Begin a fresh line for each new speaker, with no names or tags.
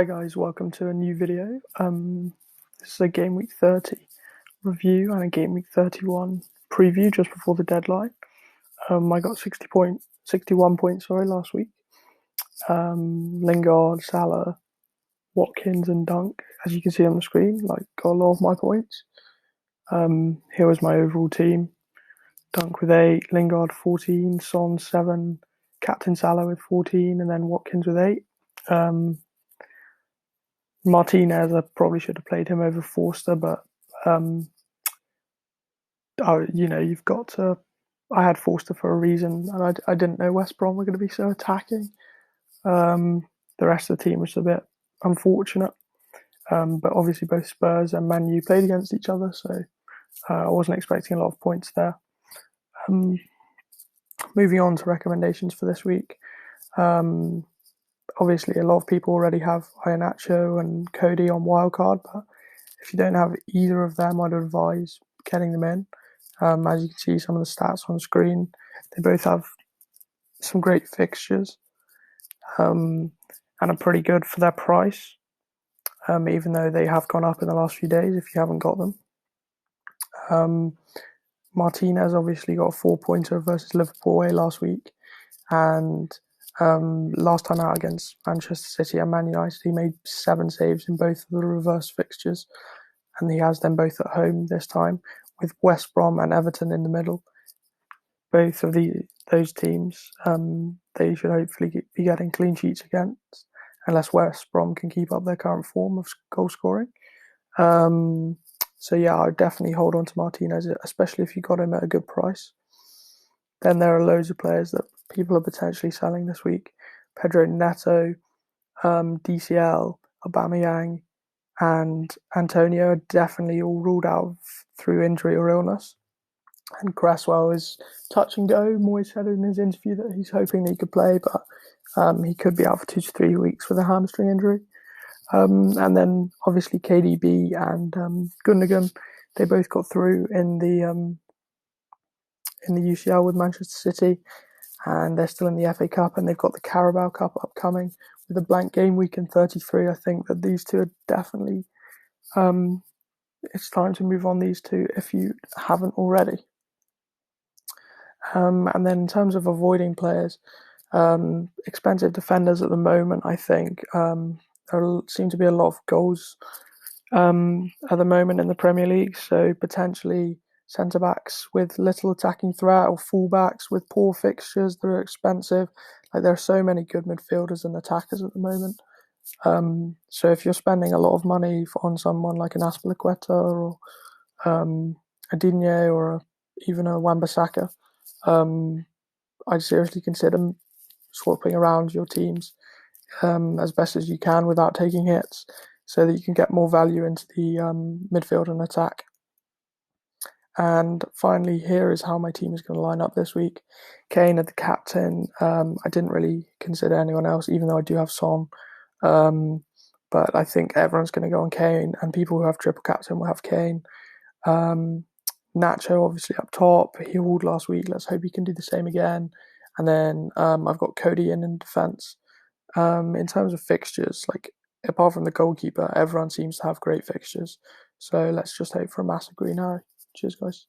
Hi guys, welcome to a new video. This is a Game Week 30 review and a Game Week 31 preview just before the deadline. I got 61 points last week. Lingard, Salah, Watkins and Dunk, as you can see on the screen, got a lot of my points. Here was my overall team. Dunk with 8, Lingard 14, Son 7, Captain Salah with 14, and then Watkins with 8. Martinez, I probably should have played him over Forster, but you've got to. I had Forster for a reason, and I didn't know West Brom were going to be so attacking. The rest of the team was a bit unfortunate, but obviously both Spurs and Man U played against each other, so I wasn't expecting a lot of points there. Moving on to recommendations for this week. Obviously, a lot of people already have Iheanacho and Cody on wildcard, but if you don't have either of them, I'd advise getting them in. As you can see, some of the stats on screen, they both have some great fixtures and are pretty good for their price, even though they have gone up in the last few days if you haven't got them. Martinez obviously got a 4-pointer versus Liverpool away last week, and last time out against Manchester City and Man United, he made 7 saves in both of the reverse fixtures, and he has them both at home this time, with West Brom and Everton in the middle. Both of those teams, they should hopefully be getting clean sheets against, unless West Brom can keep up their current form of goal scoring. So yeah, I'd definitely hold on to Martinez, especially if you got him at a good price. Then there are loads of players that people are potentially selling this week. Pedro Neto, DCL, Aubameyang, and Antonio are definitely all ruled out through injury or illness. And Cresswell is touch and go. Moyes said in his interview that he's hoping that he could play, but he could be out for 2 to 3 weeks with a hamstring injury. And then obviously KDB and Gundogan, they both got through in the UCL with Manchester City, and they're still in the FA Cup, and they've got the Carabao Cup upcoming with a blank game week in 33. I think that these two are definitely, it's time to move on these two if you haven't already. And then in terms of avoiding players, expensive defenders at the moment, I think there seem to be a lot of goals at the moment in the Premier League, so potentially centre-backs with little attacking threat or full-backs with poor fixtures that are expensive. There are so many good midfielders and attackers at the moment. So if you're spending a lot of money on someone like an Azpilicueta or a Digne or even a Wan-Bissaka, I'd seriously consider swapping around your teams as best as you can without taking hits, so that you can get more value into the midfield and attack. And finally, here is how my team is going to line up this week. Kane at the captain. I didn't really consider anyone else, even though I do have Son. But I think everyone's going to go on Kane, and people who have triple captain will have Kane. Nacho obviously up top. He hauled last week. Let's hope he can do the same again. And then I've got Cody in defence. In terms of fixtures, apart from the goalkeeper, everyone seems to have great fixtures. So let's just hope for a massive green arrow. Cheers, guys.